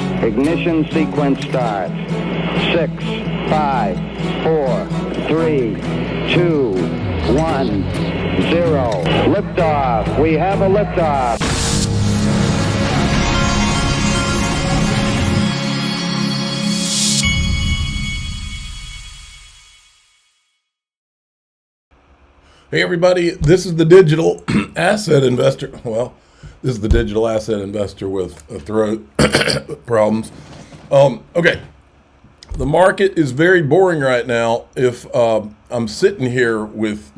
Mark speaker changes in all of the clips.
Speaker 1: Ignition sequence start. 6, 5, 4, 3, 2, 1, 0. Liftoff. We have a liftoff.
Speaker 2: Hey everybody, this is the digital asset investor. Well, this is the digital asset investor with throat problems. Okay, the market is very boring right now. If I'm sitting here with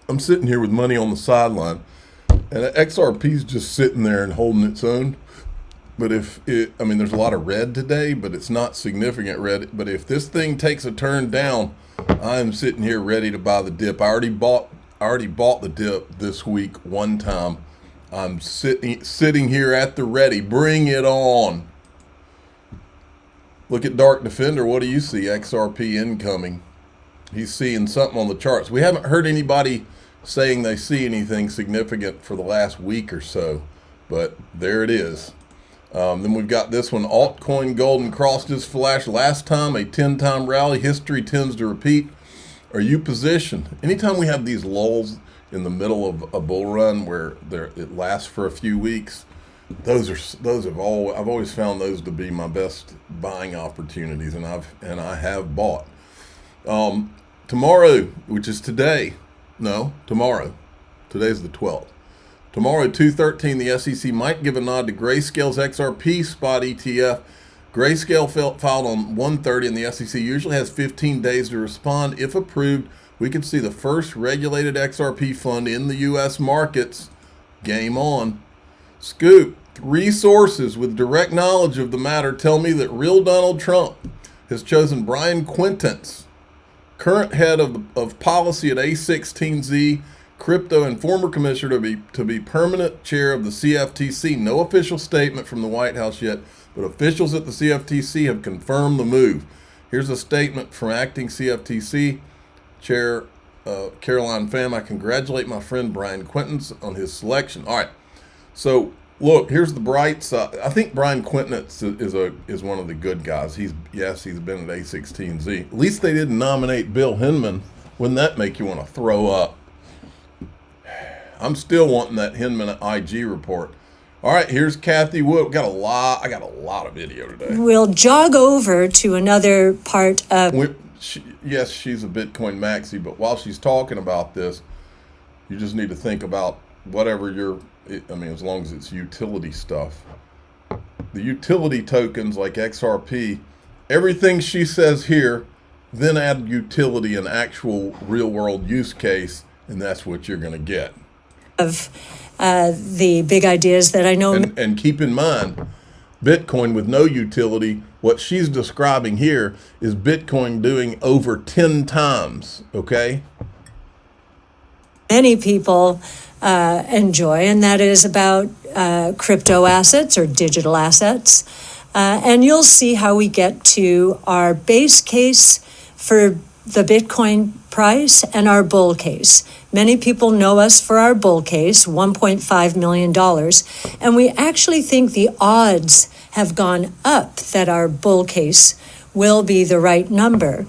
Speaker 2: money on the sideline, and XRP is just sitting there and holding its own. But there's a lot of red today, but it's not significant red. But if this thing takes a turn down, I'm sitting here ready to buy the dip. I already bought the dip this week one time. I'm sitting here at the ready. Bring it on. Look at Dark Defender. What do you see? XRP incoming. He's seeing something on the charts. We haven't heard anybody saying they see anything significant for the last week or so, but there it is. Then we've got this one, altcoin golden crossed his flash last time, a 10-time rally. History tends to repeat. Are you positioned? Anytime we have these lulls in the middle of a bull run where it lasts for a few weeks, I've always found those to be my best buying opportunities, and I have bought. Tomorrow, which is tomorrow. Today's the 12th. Tomorrow, 2/13, the SEC might give a nod to Grayscale's XRP spot ETF. Grayscale filed on 1/30, and the SEC usually has 15 days to respond. If approved, we could see the first regulated XRP fund in the U.S. markets. Game on. Scoop. 3 sources with direct knowledge of the matter tell me that real Donald Trump has chosen Brian Quintenz, current head of policy at A16Z, Crypto, and former commissioner to be permanent chair of the CFTC. No official statement from the White House yet, but officials at the CFTC have confirmed the move. Here's a statement from acting CFTC chair Caroline Pham. I congratulate my friend Brian Quintenz on his selection. All right, so look, here's the bright side. I think Brian Quintenz is one of the good guys. He's been at A16Z. At least they didn't nominate Bill Hinman. Wouldn't that make you want to throw up? I'm still wanting that Hinman IG report. All right, here's Kathy Wood. I got a lot of video today.
Speaker 3: We'll jog over to another part of...
Speaker 2: Yes, she's a Bitcoin maxi, but while she's talking about this, you just need to think about whatever as long as it's utility stuff. The utility tokens like XRP, everything she says here, then add utility and actual real world use case, and that's what you're going to get.
Speaker 3: Of the big ideas that I know.
Speaker 2: And keep in mind, Bitcoin with no utility, what she's describing here is Bitcoin doing over 10 times, okay?
Speaker 3: Many people enjoy, and that is about crypto assets or digital assets. And you'll see how we get to our base case for the Bitcoin price and our bull case. Many people know us for our bull case, $1.5 million. And we actually think the odds have gone up that our bull case will be the right number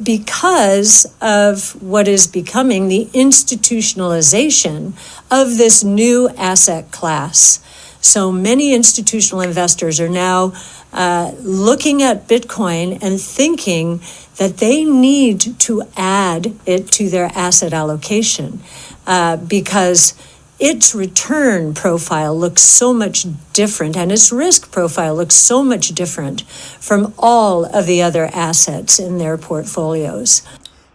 Speaker 3: because of what is becoming the institutionalization of this new asset class. So many institutional investors are now looking at Bitcoin and thinking that they need to add it to their asset allocation because its return profile looks so much different and its risk profile looks so much different from all of the other assets in their portfolios.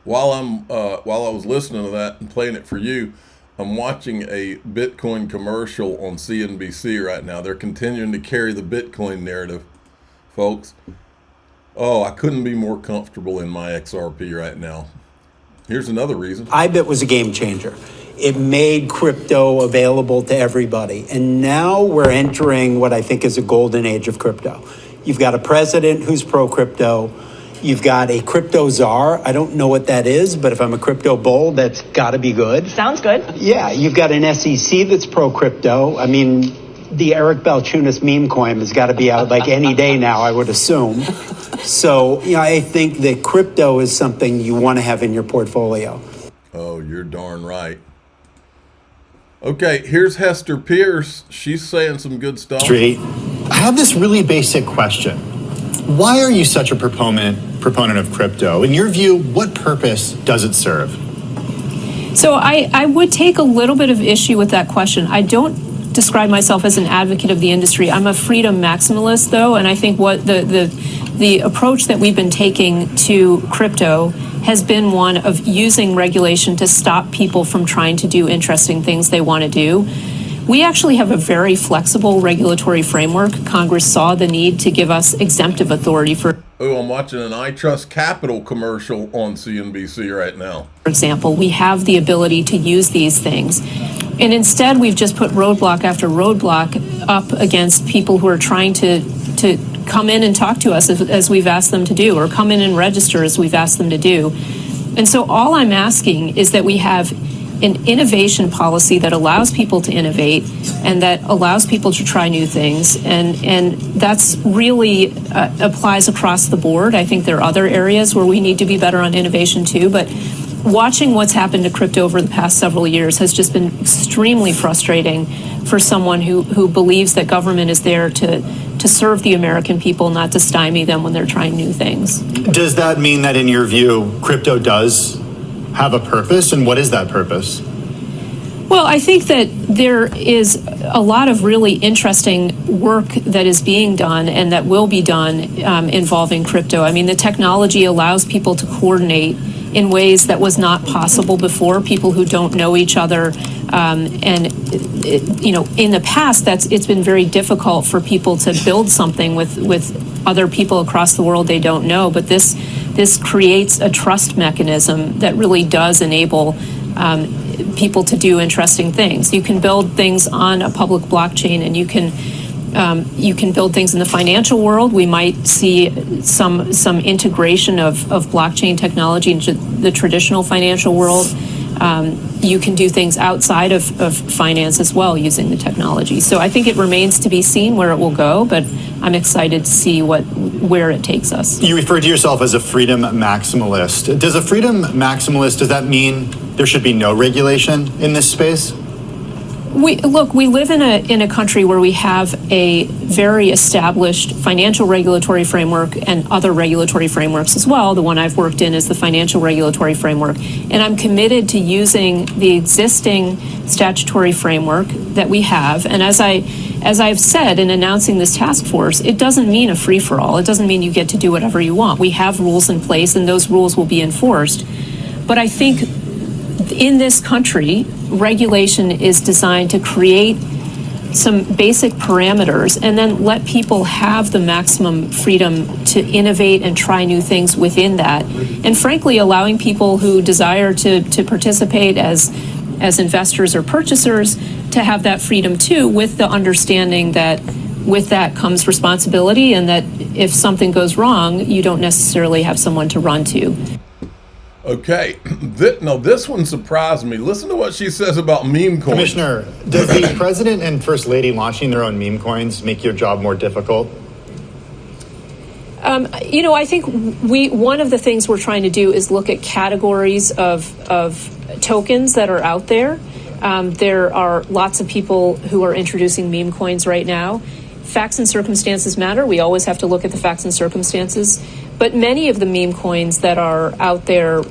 Speaker 2: While I was listening to that and playing it for you, I'm watching a Bitcoin commercial on CNBC right now. They're continuing to carry the Bitcoin narrative, folks. Oh, I couldn't be more comfortable in my XRP right now. Here's another reason.
Speaker 4: IBIT was a game changer. It made crypto available to everybody. And now we're entering what I think is a golden age of crypto. You've got a president who's pro-crypto. You've got a crypto czar. I don't know what that is, but if I'm a crypto bull, that's got to be good.
Speaker 5: Sounds good.
Speaker 4: Yeah, you've got an SEC that's pro-crypto. I mean, the Eric Balchunas meme coin has got to be out like any day now, I would assume. So, I think that crypto is something you want to have in your portfolio.
Speaker 2: Oh, you're darn right. Okay, here's Hester Peirce. She's saying some good stuff.
Speaker 5: I have this really basic question. Why are you such a proponent of crypto? In your view, what purpose does it serve?
Speaker 6: So I would take a little bit of issue with that question. I don't describe myself as an advocate of the industry. I'm a freedom maximalist, though, and I think what the approach that we've been taking to crypto has been one of using regulation to stop people from trying to do interesting things they want to do. We actually have a very flexible regulatory framework. Congress saw the need to give us exemptive authority for.
Speaker 2: Oh, I'm watching an iTrustCapital commercial on CNBC right now.
Speaker 6: For example, we have the ability to use these things. And instead, we've just put roadblock after roadblock up against people who are trying to come in and talk to us as we've asked them to do, or come in and register as we've asked them to do. And so all I'm asking is that we have an innovation policy that allows people to innovate and that allows people to try new things. And that's really applies across the board. I think there are other areas where we need to be better on innovation too, but watching what's happened to crypto over the past several years has just been extremely frustrating for someone who believes that government is there to serve the American people, not to stymie them when they're trying new things.
Speaker 5: Does that mean that in your view, crypto does have a purpose, and what is that purpose?
Speaker 6: Well, I think that there is a lot of really interesting work that is being done and that will be done involving crypto. I mean, the technology allows people to coordinate in ways that was not possible before, people who don't know each other. In the past, it's been very difficult for people to build something with other people across the world they don't know. But this creates a trust mechanism that really does enable people to do interesting things. You can build things on a public blockchain, and you can build things in the financial world. We might see some integration of blockchain technology into the traditional financial world. You can do things outside of finance as well using the technology. So I think it remains to be seen where it will go, but I'm excited to see where it takes us.
Speaker 5: You refer to yourself as a freedom maximalist. Does a freedom maximalist, does that mean there should be no regulation in this space?
Speaker 6: We live in a country where we have a very established financial regulatory framework and other regulatory frameworks as well. The one I've worked in is the financial regulatory framework. And I'm committed to using the existing statutory framework that we have. And as I've said in announcing this task force, it doesn't mean a free-for-all. It doesn't mean you get to do whatever you want. We have rules in place, and those rules will be enforced. But I think in this country, regulation is designed to create some basic parameters and then let people have the maximum freedom to innovate and try new things within that. And frankly, allowing people who desire to participate as investors or purchasers to have that freedom too, with the understanding that with that comes responsibility, and that if something goes wrong, you don't necessarily have someone to run to.
Speaker 2: Okay, no, this one surprised me. Listen to what she says about meme coins.
Speaker 5: Commissioner, does the President and First Lady launching their own meme coins make your job more difficult?
Speaker 6: I think one of the things we're trying to do is look at categories of tokens that are out there. There are lots of people who are introducing meme coins right now. Facts and circumstances matter. We always have to look at the facts and circumstances. But many of the meme coins that are out there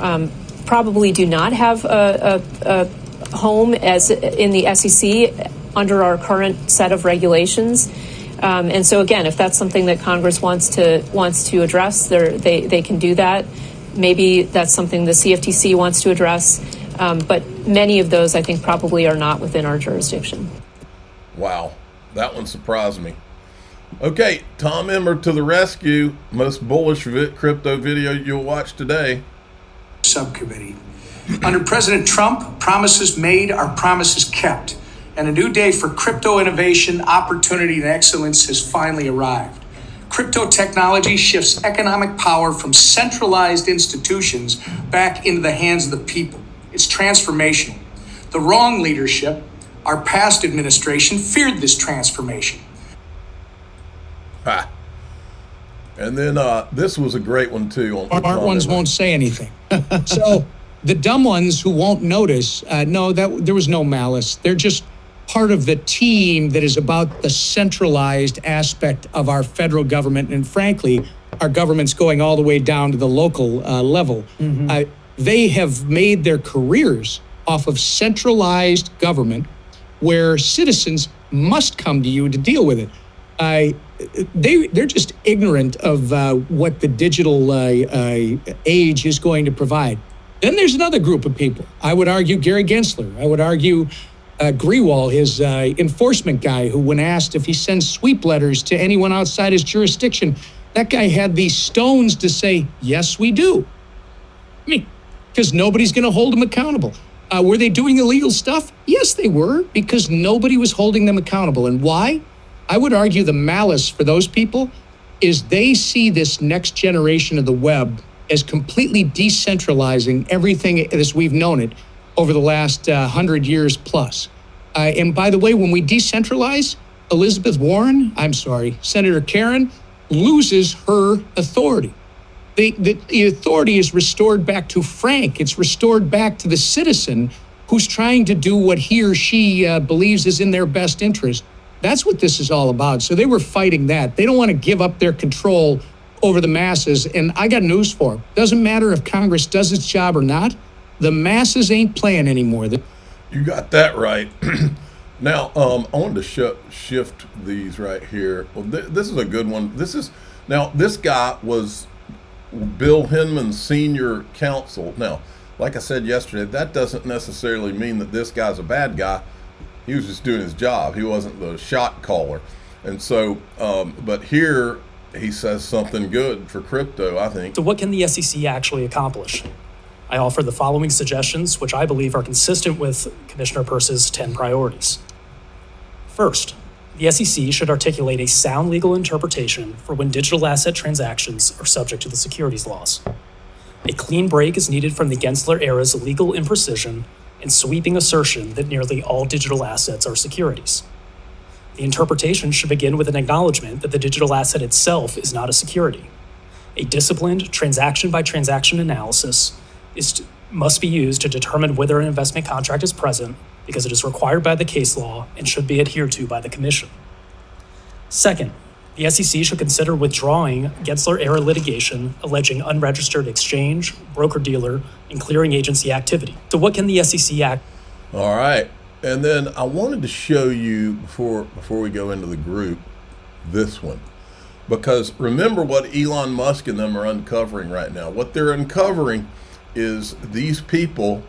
Speaker 6: probably do not have a home as in the SEC under our current set of regulations. And so again, if that's something that Congress wants to address, they can do that. Maybe that's something the CFTC wants to address. But many of those, I think, probably are not within our jurisdiction.
Speaker 2: Wow, that one surprised me. Okay, Tom Emmer to the rescue. Most bullish crypto video you'll watch today.
Speaker 7: Subcommittee. Under President Trump, promises made are promises kept, and a new day for crypto innovation, opportunity, and excellence has finally arrived. Crypto technology shifts economic power from centralized institutions back into the hands of the people. It's transformational. The wrong leadership Our past administration feared this transformation.
Speaker 2: Ha. And then this was a great one too.
Speaker 8: Smart ones won't say anything. So the dumb ones who won't notice, no, that there was no malice. They're just part of the team that is about the centralized aspect of our federal government, and frankly, our government's going all the way down to the local level. They have made their careers off of centralized government where citizens must come to you to deal with it. They're just ignorant of what the digital age is going to provide. Then there's another group of people. I would argue Gary Gensler. I would argue Grewal, his enforcement guy, who when asked if he sends sweep letters to anyone outside his jurisdiction, that guy had the stones to say, yes, we do. I mean, because nobody's going to hold him accountable. Were they doing illegal stuff? Yes, they were, because nobody was holding them accountable. And why? I would argue the malice for those people is they see this next generation of the web as completely decentralizing everything as we've known it over the last 100 years plus. And by the way, when we decentralize, Senator Karen loses her authority. The authority is restored back to Frank. It's restored back to the citizen who's trying to do what he or she believes is in their best interest. That's what this is all about. So they were fighting that. They don't want to give up their control over the masses. And I got news for them. Doesn't matter if Congress does its job or not. The masses ain't playing anymore.
Speaker 2: You got that right. Now, I wanted to shift these right here. Well, this is a good one. This guy was Bill Hinman's senior counsel. Now, like I said yesterday, that doesn't necessarily mean that this guy's a bad guy. He was just doing his job. He wasn't the shot caller. And so, but here he says something good for crypto, I think.
Speaker 9: So what can the SEC actually accomplish? I offer the following suggestions, which I believe are consistent with Commissioner Peirce's 10 priorities. First, the SEC should articulate a sound legal interpretation for when digital asset transactions are subject to the securities laws. A clean break is needed from the Gensler era's legal imprecision and sweeping assertion that nearly all digital assets are securities. The interpretation should begin with an acknowledgement that the digital asset itself is not a security. A disciplined transaction-by-transaction analysis must be used to determine whether an investment contract is present because it is required by the case law and should be adhered to by the Commission. Second, the SEC should consider withdrawing Gensler-era litigation alleging unregistered exchange, broker-dealer, and clearing agency activity. So what can the SEC act?
Speaker 2: All right. And then I wanted to show you, before we go into the group, this one. Because remember what Elon Musk and them are uncovering right now. What they're uncovering is these people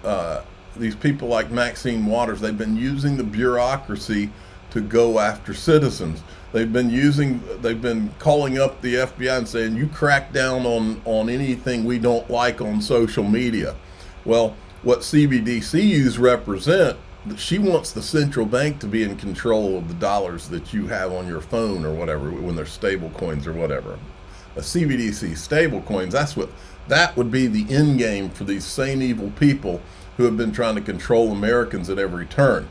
Speaker 2: like Maxine Waters, they've been using the bureaucracy to go after citizens. They've been calling up the FBI and saying, you crack down on anything we don't like on social media. Well, what CBDCs represent, she wants the central bank to be in control of the dollars that you have on your phone or whatever, when they're stable coins or whatever. A CBDC stable coins, that would be the end game for these same evil people who have been trying to control Americans at every turn.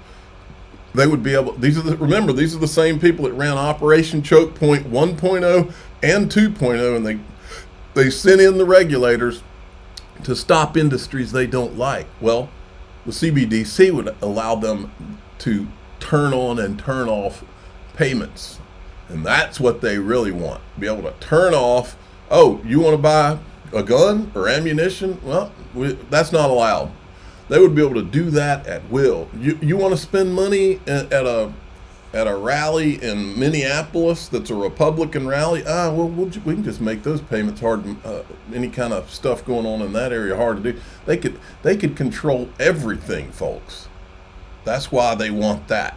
Speaker 2: They would be able, these are the same people that ran Operation Choke Point 1.0 and 2.0, and they sent in the regulators to stop industries they don't like. Well, the CBDC would allow them to turn on and turn off payments. And that's what they really want. Be able to turn off, oh, you want to buy a gun or ammunition? Well, that's not allowed. They would be able to do that at will. You want to spend money at a rally in Minneapolis that's a Republican rally? We can just make those payments hard. Any kind of stuff going on in that area hard to do. They could control everything, folks. That's why they want that.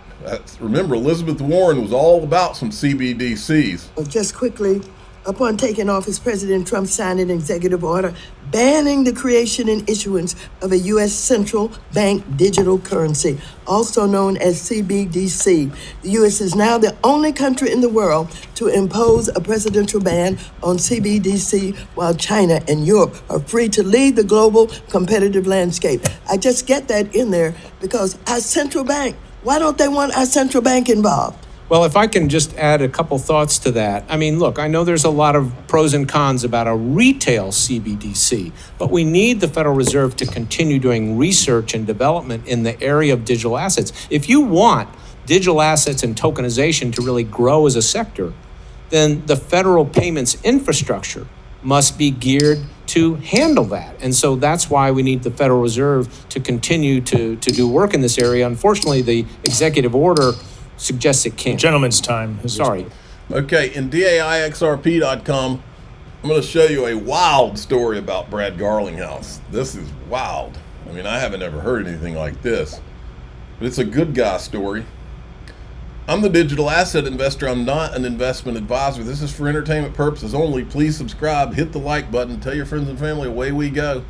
Speaker 2: Remember, Elizabeth Warren was all about some CBDCs.
Speaker 10: Well, just quickly, upon taking office, President Trump signed an executive order banning the creation and issuance of a U.S. central bank digital currency, also known as CBDC. The U.S. is now the only country in the world to impose a presidential ban on CBDC, while China and Europe are free to lead the global competitive landscape. I just get that in there because our central bank, why don't they want our central bank involved?
Speaker 11: Well, if I can just add a couple thoughts to that. I mean, look, I know there's a lot of pros and cons about a retail CBDC, but we need the Federal Reserve to continue doing research and development in the area of digital assets. If you want digital assets and tokenization to really grow as a sector, then the federal payments infrastructure must be geared to handle that. And so that's why we need the Federal Reserve to continue to do work in this area. Unfortunately, the executive order suggests it can't.
Speaker 12: Gentleman's time.
Speaker 11: Sorry.
Speaker 2: Okay, in DAIXRP.com, I'm going to show you a wild story about Brad Garlinghouse. This is wild. I mean, I haven't ever heard anything like this, but it's a good guy story. I'm the digital asset investor. I'm not an investment advisor. This is for entertainment purposes only. Please subscribe, hit the like button, tell your friends and family, away we go.